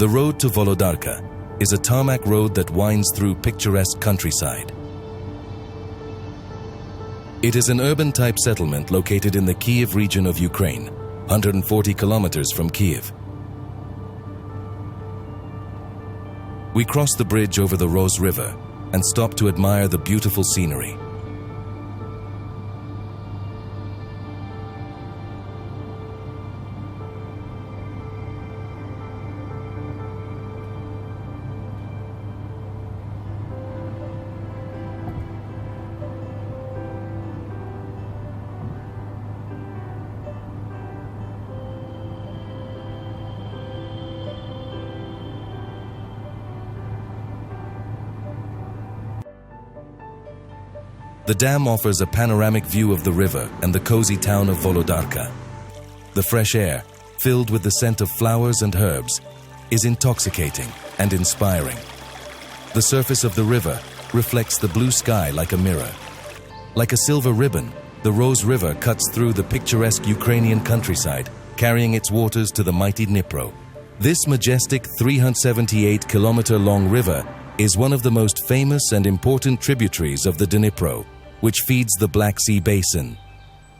The road to Volodarka is a tarmac road that winds through picturesque countryside. It is an urban-type settlement located in the Kyiv region of Ukraine, 140 kilometers from Kyiv. We cross the bridge over the Ros River and stop to admire the beautiful scenery. The dam offers a panoramic view of the river and the cozy town of Volodarka. The fresh air, filled with the scent of flowers and herbs, is intoxicating and inspiring. The surface of the river reflects the blue sky like a mirror. Like a silver ribbon, the Ros River cuts through the picturesque Ukrainian countryside, carrying its waters to the mighty Dnipro. This majestic 378-kilometer-long river is one of the most famous and important tributaries of the Dnipro, which feeds the Black Sea basin.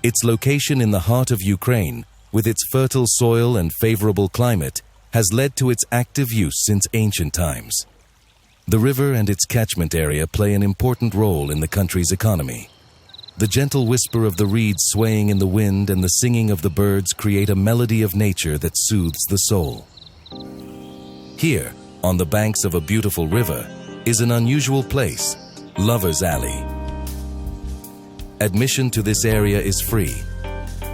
Its location in the heart of Ukraine, with its fertile soil and favorable climate, has led to its active use since ancient times. The river and its catchment area play an important role in the country's economy. The gentle whisper of the reeds swaying in the wind and the singing of the birds create a melody of nature that soothes the soul. Here, on the banks of a beautiful river, is an unusual place, Lover's Alley. Admission to this area is free.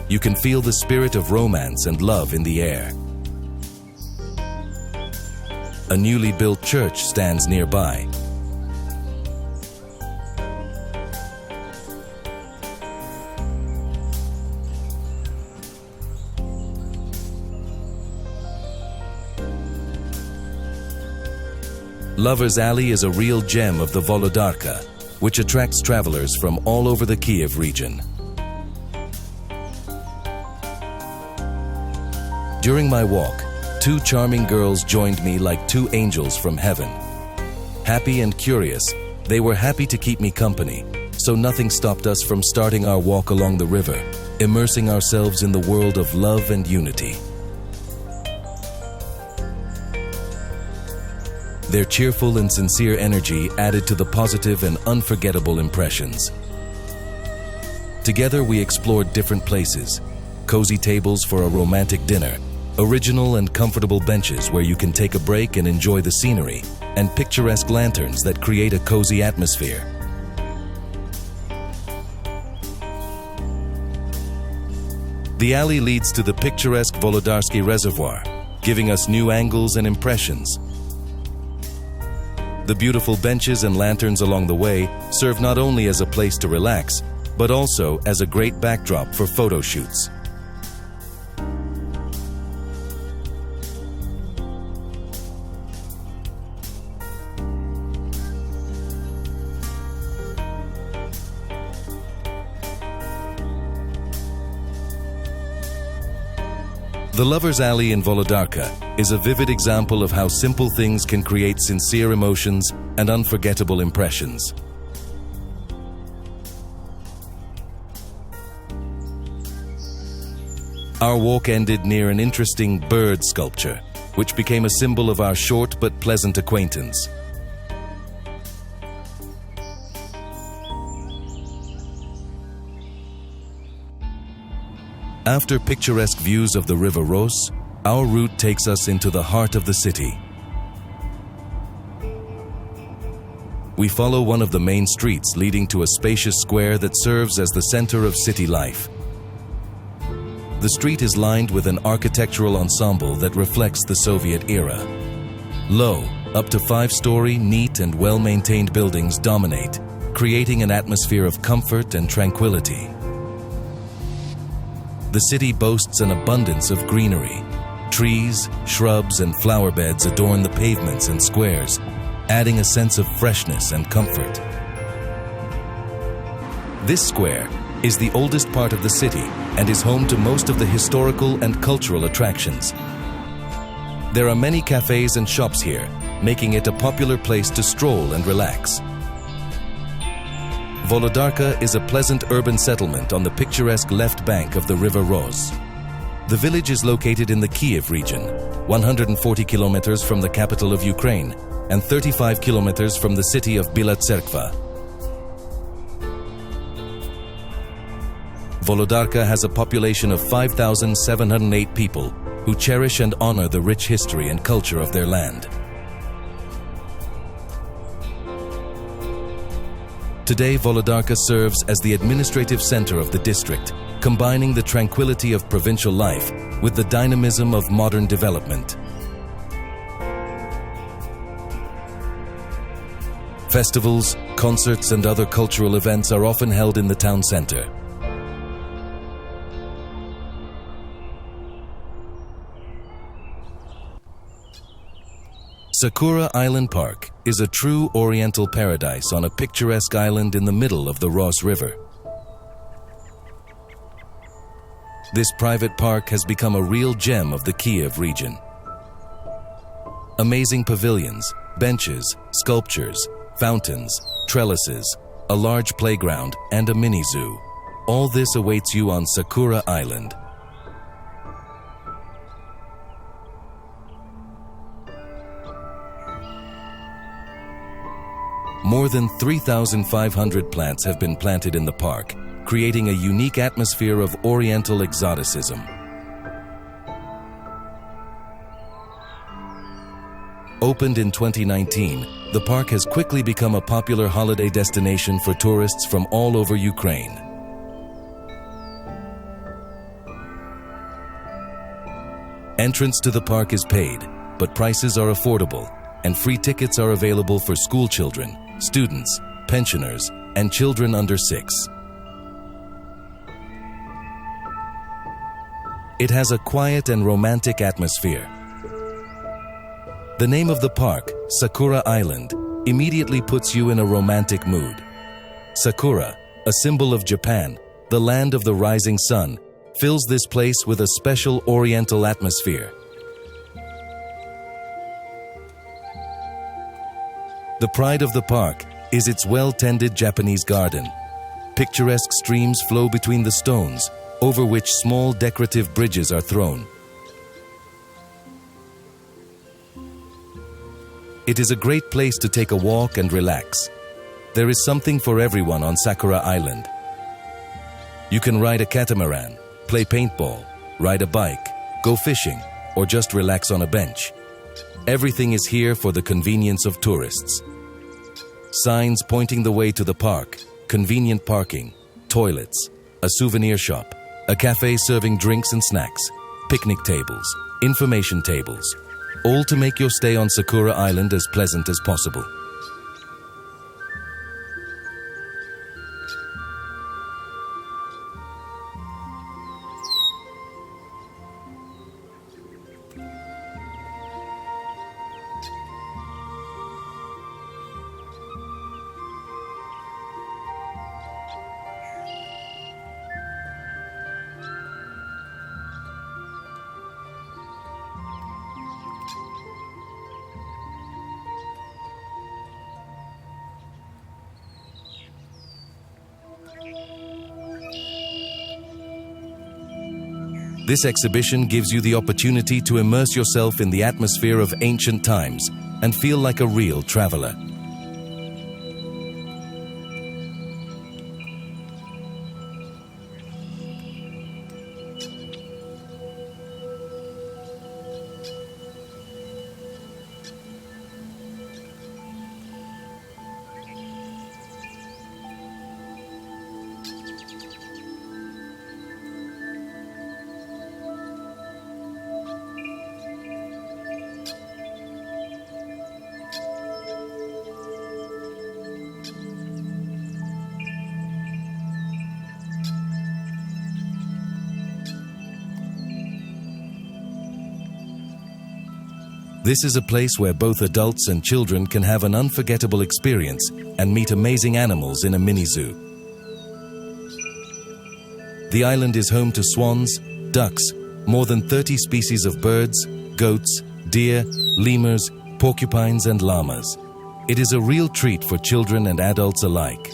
You can feel the spirit of romance and love in the air. A newly built church stands nearby. Lover's Alley is a real gem of the Volodarka, which attracts travelers from all over the Kyiv region. During my walk, two charming girls joined me like two angels from heaven. Happy and curious, they were happy to keep me company, so nothing stopped us from starting our walk along the river, immersing ourselves in the world of love and unity. Their cheerful and sincere energy added to the positive and unforgettable impressions. Together we explored different places, cozy tables for a romantic dinner, original and comfortable benches where you can take a break and enjoy the scenery, and picturesque lanterns that create a cozy atmosphere. The alley leads to the picturesque Volodarsky Reservoir, giving us new angles and impressions. The beautiful benches and lanterns along the way serve not only as a place to relax, but also as a great backdrop for photo shoots. The Lover's Alley in Volodarka is a vivid example of how simple things can create sincere emotions and unforgettable impressions. Our walk ended near an interesting bird sculpture, which became a symbol of our short but pleasant acquaintance. After picturesque views of the River Ros, our route takes us into the heart of the city. We follow one of the main streets leading to a spacious square that serves as the center of city life. The street is lined with an architectural ensemble that reflects the Soviet era. Low, up to 5-story, neat and well-maintained buildings dominate, creating an atmosphere of comfort and tranquility. The city boasts an abundance of greenery. Trees, shrubs, and flower beds adorn the pavements and squares, adding a sense of freshness and comfort. This square is the oldest part of the city and is home to most of the historical and cultural attractions. There are many cafes and shops here, making it a popular place to stroll and relax. Volodarka is a pleasant urban settlement on the picturesque left bank of the River Ros. The village is located in the Kyiv region, 140 kilometers from the capital of Ukraine and 35 kilometers from the city of Bila Tserkva. Volodarka has a population of 5,708 people who cherish and honor the rich history and culture of their land. Today, Volodarka serves as the administrative center of the district, combining the tranquility of provincial life with the dynamism of modern development. Festivals, concerts, and other cultural events are often held in the town center. Sakura Island Park is a true oriental paradise on a picturesque island in the middle of the Ros River. This private park has become a real gem of the Kyiv region. Amazing pavilions, benches, sculptures, fountains, trellises, a large playground, and a mini zoo. All this awaits you on Sakura Island. More than 3,500 plants have been planted in the park, creating a unique atmosphere of oriental exoticism. Opened in 2019, the park has quickly become a popular holiday destination for tourists from all over Ukraine. Entrance to the park is paid, but prices are affordable, and free tickets are available for school children, students, pensioners, and children under 6. It has a quiet and romantic atmosphere. The name of the park, Sakura Island, immediately puts you in a romantic mood. Sakura, a symbol of Japan, the land of the rising sun, fills this place with a special oriental atmosphere. The pride of the park is its well-tended Japanese garden. Picturesque streams flow between the stones, over which small decorative bridges are thrown. It is a great place to take a walk and relax. There is something for everyone on Sakura Island. You can ride a catamaran, play paintball, ride a bike, go fishing, or just relax on a bench. Everything is here for the convenience of tourists. Signs pointing the way to the park, convenient parking, toilets, a souvenir shop, a cafe serving drinks and snacks, picnic tables, information tables, all to make your stay on Sakura Island as pleasant as possible. This exhibition gives you the opportunity to immerse yourself in the atmosphere of ancient times and feel like a real traveler. This is a place where both adults and children can have an unforgettable experience and meet amazing animals in a mini zoo. The island is home to swans, ducks, more than 30 species of birds, goats, deer, lemurs, porcupines, and llamas. It is a real treat for children and adults alike.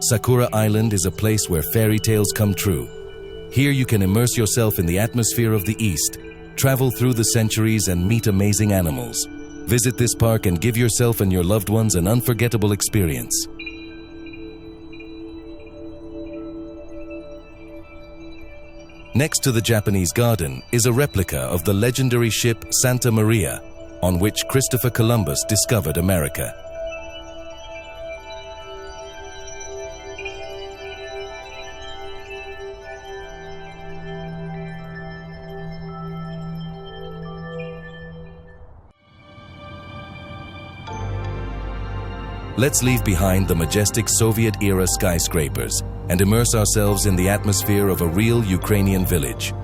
Sakura Island is a place where fairy tales come true. Here you can immerse yourself in the atmosphere of the East, travel through the centuries and meet amazing animals. Visit this park and give yourself and your loved ones an unforgettable experience. Next to the Japanese garden is a replica of the legendary ship Santa Maria, on which Christopher Columbus discovered America. Let's leave behind the majestic Soviet-era skyscrapers and immerse ourselves in the atmosphere of a real Ukrainian village.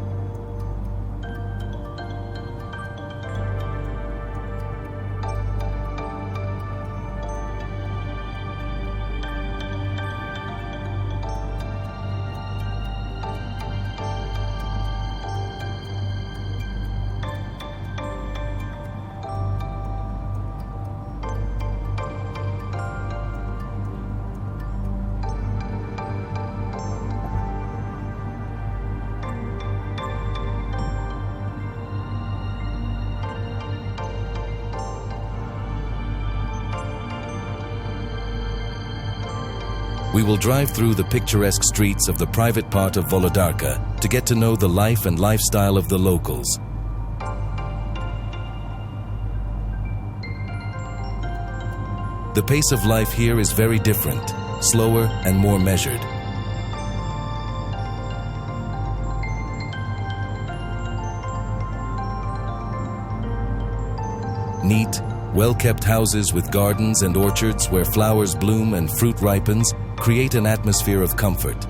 We will drive through the picturesque streets of the private part of Volodarka to get to know the life and lifestyle of the locals. The pace of life here is very different, slower and more measured. Neat, well-kept houses with gardens and orchards where flowers bloom and fruit ripens create an atmosphere of comfort.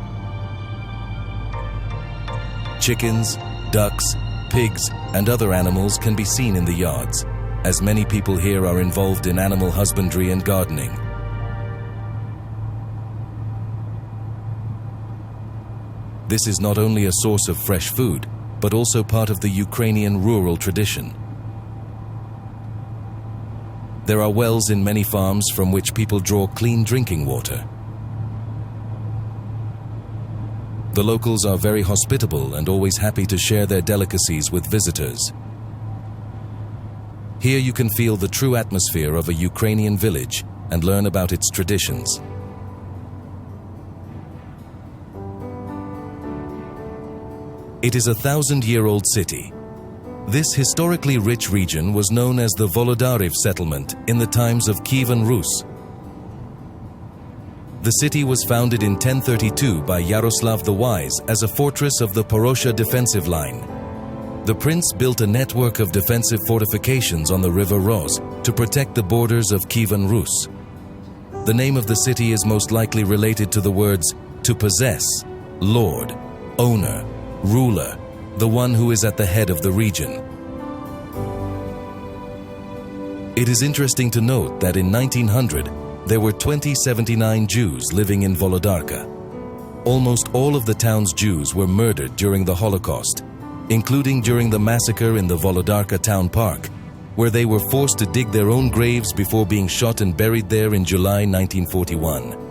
Chickens, ducks, pigs, and other animals can be seen in the yards, as many people here are involved in animal husbandry and gardening. This is not only a source of fresh food, but also part of the Ukrainian rural tradition. There are wells in many farms from which people draw clean drinking water. The locals are very hospitable and always happy to share their delicacies with visitors. Here you can feel the true atmosphere of a Ukrainian village and learn about its traditions. It is a 1,000-year-old city. This historically rich region was known as the Volodariv settlement in the times of Kyiv and Rus. The city was founded in 1032 by Yaroslav the Wise as a fortress of the Porosha defensive line. The prince built a network of defensive fortifications on the River Ros to protect the borders of Kyiv and Rus. The name of the city is most likely related to the words to possess, lord, owner, ruler, the one who is at the head of the region. It is interesting to note that in 1900, there were 2079 Jews living in Volodarka. Almost all of the town's Jews were murdered during the Holocaust, including during the massacre in the Volodarka town park, where they were forced to dig their own graves before being shot and buried there in July 1941.